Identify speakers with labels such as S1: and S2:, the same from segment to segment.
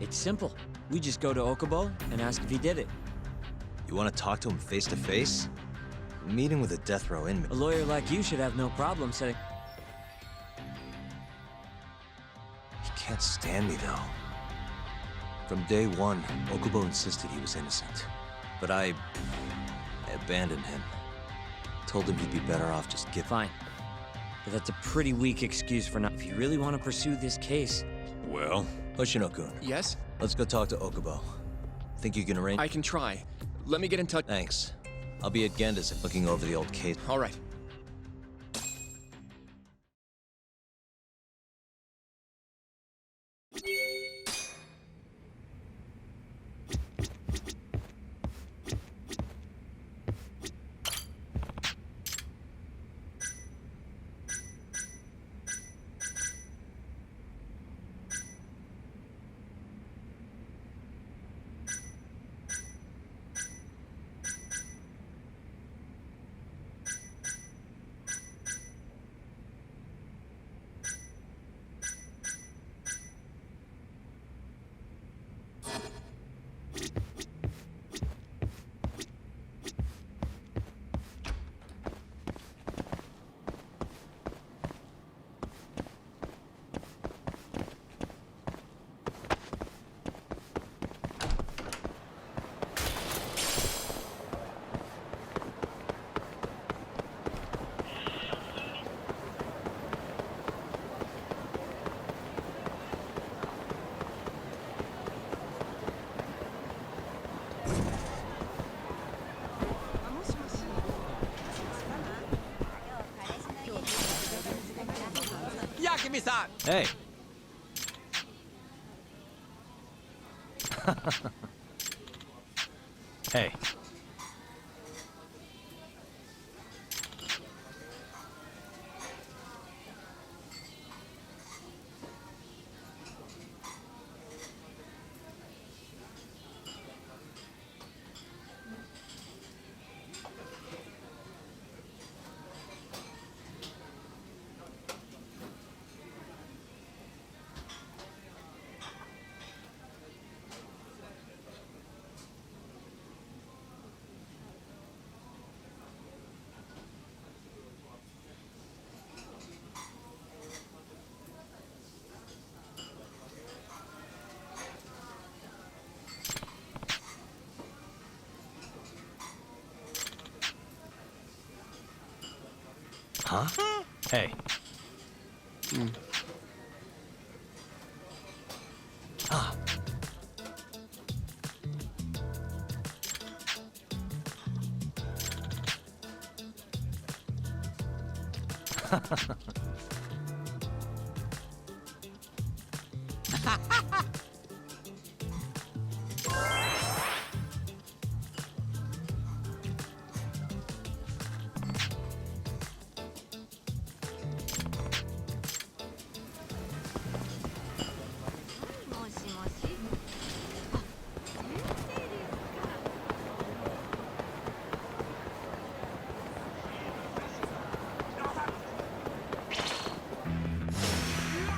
S1: It's simple. We just go to Okubo and ask if he did it.
S2: You want to talk to him face to face? Meeting with a death row inmate.
S1: A lawyer like you should have no problem setting...
S2: He can't stand me, though. From day one, Okubo insisted he was innocent. But I abandoned him. Told him he'd be better off just giving...
S1: Fine. But that's a pretty weak excuse for not... If you really want to pursue this case...
S3: Well?
S2: Hoshino-kun.
S4: Yes?
S2: Let's go talk to Okubo. Think you can arrange...
S4: I can try. Let me get in touch.
S2: Thanks. I'll be at Genda's looking over the old case.
S4: All right.
S5: Yakimi-san!
S2: Hey! Hey. Huh? Hey. Ah.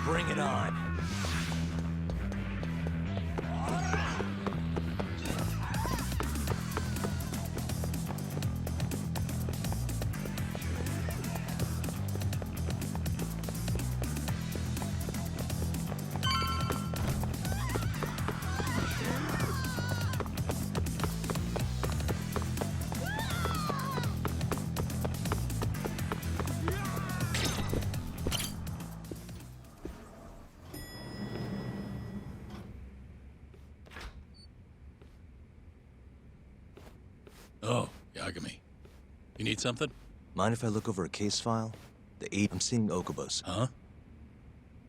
S2: Bring it on.
S3: Oh, Yagami. You need something?
S2: Mind if I look over a case file? I'm seeing Okubo's.
S3: Huh?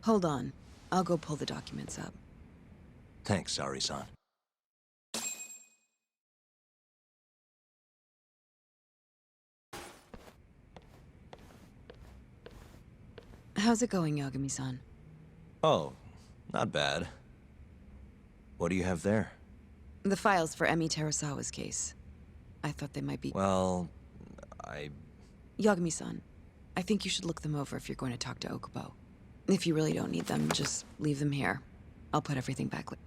S6: Hold on. I'll go pull the documents up.
S2: Thanks, Ari-san.
S6: How's it going, Yagami-san?
S2: Oh, not bad. What do you have there?
S6: The files for Emi Terasawa's case. I thought they might be...
S2: Well,
S6: Yagami-san, I think you should look them over if you're going to talk to Okubo. If you really don't need them, just leave them here. I'll put everything back later.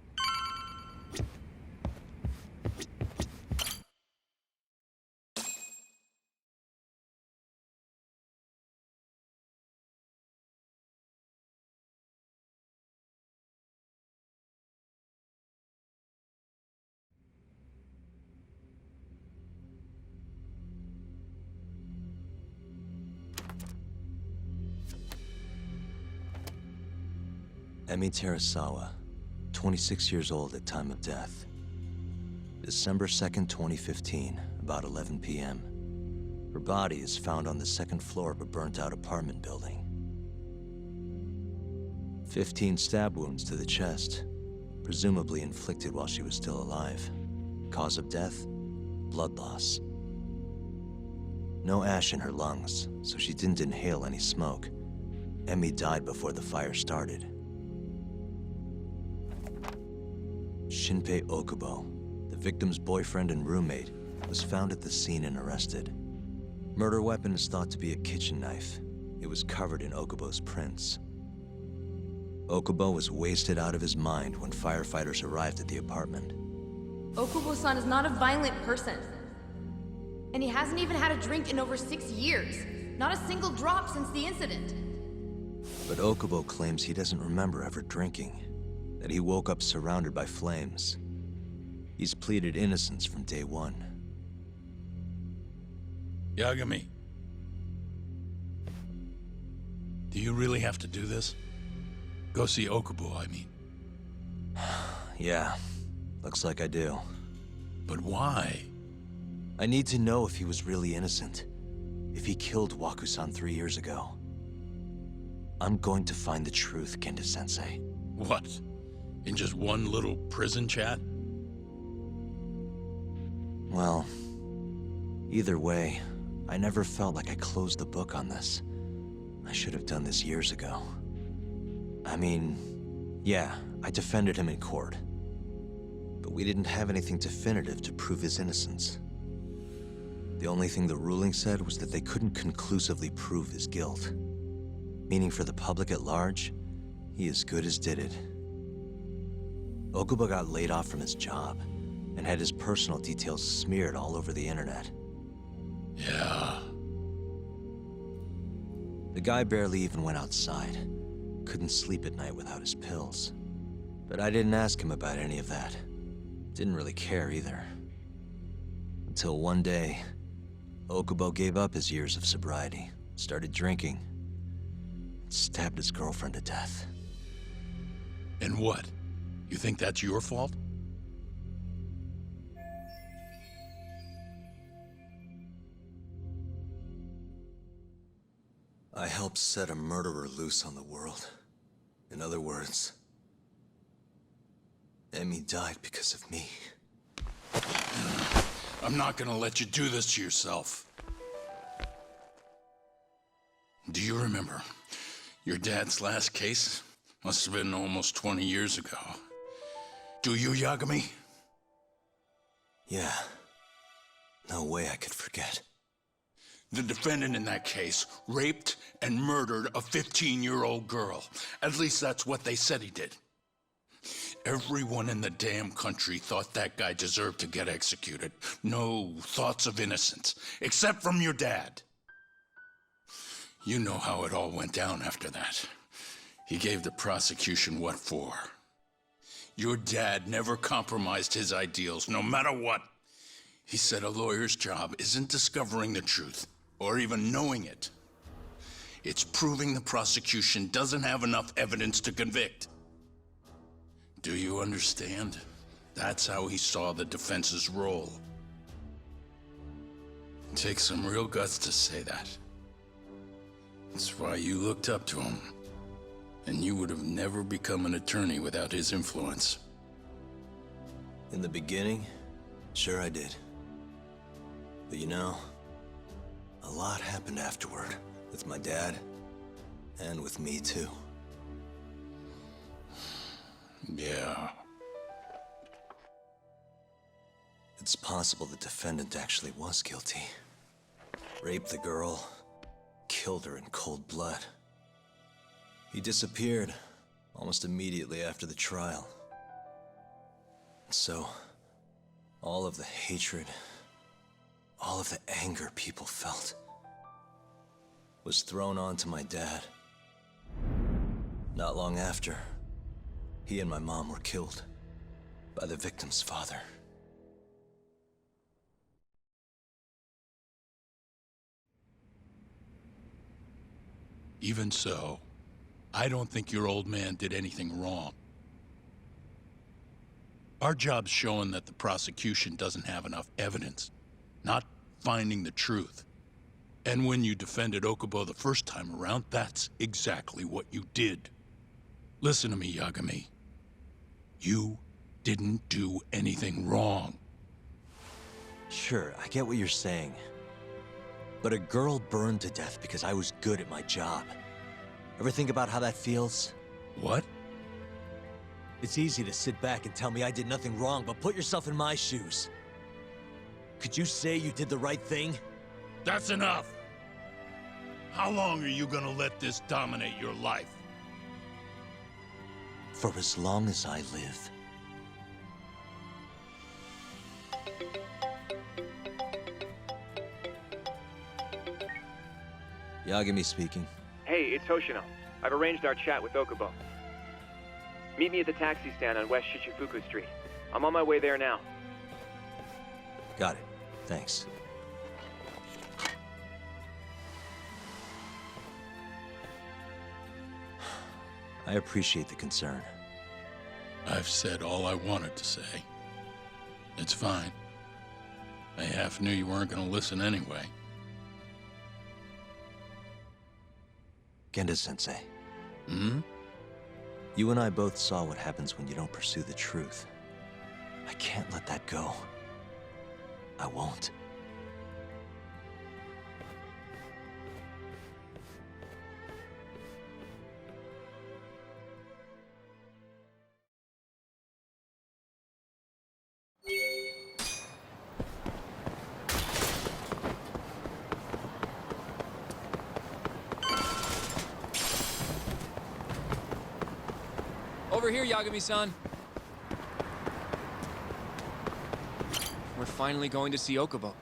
S2: Emi Terasawa, 26 years old at time of death. December 2nd, 2015, about 11 p.m. Her body is found on the second floor of a burnt-out apartment building. 15 stab wounds to the chest, presumably inflicted while she was still alive. Cause of death? Blood loss. No ash in her lungs, so she didn't inhale any smoke. Emi died before the fire started. Shinpei Okubo, the victim's boyfriend and roommate, was found at the scene and arrested. Murder weapon is thought to be a kitchen knife. It was covered in Okubo's prints. Okubo was wasted out of his mind when firefighters arrived at the apartment.
S5: Okubo-san is not a violent person. And he hasn't even had a drink in over 6 years. Not a single drop since the incident.
S2: But Okubo claims he doesn't remember ever drinking, that he woke up surrounded by flames. He's pleaded innocence from day one.
S3: Yagami. Do you really have to do this? Go see Okubo, I mean.
S2: Yeah, looks like I do.
S3: But why?
S2: I need to know if he was really innocent. If he killed Waku-san 3 years ago. I'm going to find the truth, Kenta-sensei.
S3: What? In just one little prison chat?
S2: Well, either way, I never felt like I closed the book on this. I should have done this years ago. I mean, yeah, I defended him in court. But we didn't have anything definitive to prove his innocence. The only thing the ruling said was that they couldn't conclusively prove his guilt. Meaning for the public at large, he as good as did it. Okubo got laid off from his job and had his personal details smeared all over the internet.
S3: Yeah.
S2: The guy barely even went outside. Couldn't sleep at night without his pills. But I didn't ask him about any of that. Didn't really care either. Until one day, Okubo gave up his years of sobriety, started drinking, and stabbed his girlfriend to death.
S3: And what? You think that's your fault?
S2: I helped set a murderer loose on the world. In other words, Emi died because of me.
S3: I'm not gonna let you do this to yourself. Do you remember your dad's last case? Must have been almost 20 years ago. Do you, Yagami?
S2: Yeah. No way I could forget.
S3: The defendant in that case raped and murdered a 15-year-old girl. At least that's what they said he did. Everyone in the damn country thought that guy deserved to get executed. No thoughts of innocence, except from your dad. You know how it all went down after that. He gave the prosecution what for. Your dad never compromised his ideals, no matter what. He said a lawyer's job isn't discovering the truth, or even knowing it. It's proving the prosecution doesn't have enough evidence to convict. Do you understand? That's how he saw the defense's role. It takes some real guts to say that. That's why you looked up to him. And you would have never become an attorney without his influence.
S2: In the beginning, sure I did. But you know, a lot happened afterward, with my dad, and with me too.
S3: Yeah.
S2: It's possible the defendant actually was guilty. Raped the girl, killed her in cold blood. He disappeared almost immediately after the trial. So, all of the hatred, all of the anger people felt was thrown onto my dad. Not long after, he and my mom were killed by the victim's father.
S3: Even so, I don't think your old man did anything wrong. Our job's showing that the prosecution doesn't have enough evidence, not finding the truth. And when you defended Okubo the first time around, that's exactly what you did. Listen to me, Yagami. You didn't do anything wrong.
S2: Sure, I get what you're saying. But a girl burned to death because I was good at my job. Ever think about how that feels?
S3: What?
S2: It's easy to sit back and tell me I did nothing wrong, but put yourself in my shoes. Could you say you did the right thing?
S3: That's enough! How long are you gonna let this dominate your life?
S2: For as long as I live. Yagami speaking.
S7: Hey, it's Hoshino. I've arranged our chat with Okubo. Meet me at the taxi stand on West Shichifuku Street. I'm on my way there now.
S2: Got it. Thanks. I appreciate the concern.
S3: I've said all I wanted to say. It's fine. I half knew you weren't gonna listen anyway.
S2: Genda-sensei.
S3: Hmm?
S2: You and I both saw what happens when you don't pursue the truth. I can't let that go. I won't.
S4: Over here, Yagami-san. We're finally going to see Okubo.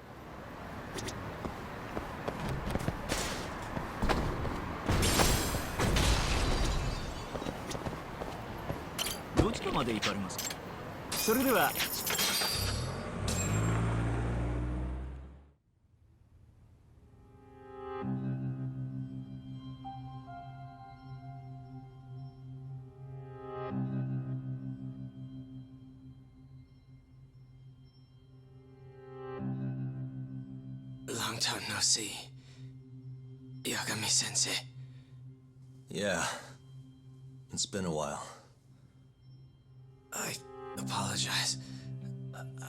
S8: Long time no see. Yagami-sensei.
S2: Yeah. It's been a while.
S8: I apologize.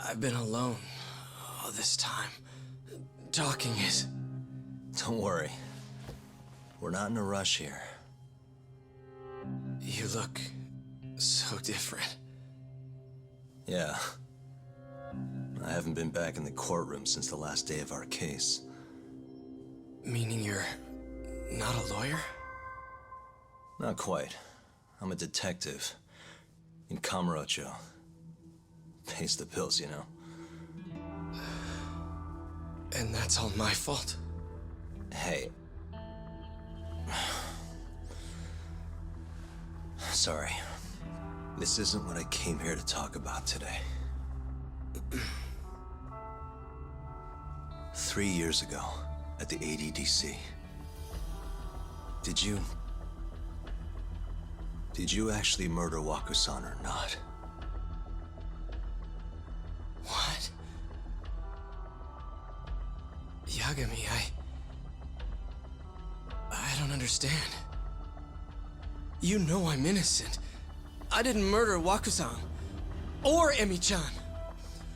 S8: I've been alone all this time. Talking is...
S2: Don't worry. We're not in a rush here.
S8: You look so different.
S2: Yeah. I haven't been back in the courtroom since the last day of our case.
S8: Meaning you're not a lawyer?
S2: Not quite. I'm a detective. In Kamurocho. Pays the bills, you know.
S8: And that's all my fault?
S2: Hey. Sorry. This isn't what I came here to talk about today. 3 years ago, at the ADDC. Did you actually murder Waku-san or not?
S8: What? Yagami, I don't understand. You know I'm innocent. I didn't murder Waku-san. Or Emi-chan.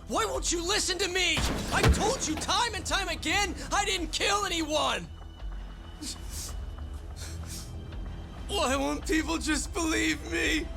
S8: Why won't you listen to me? I told you time and time again, I didn't kill anyone! Why won't people just believe me?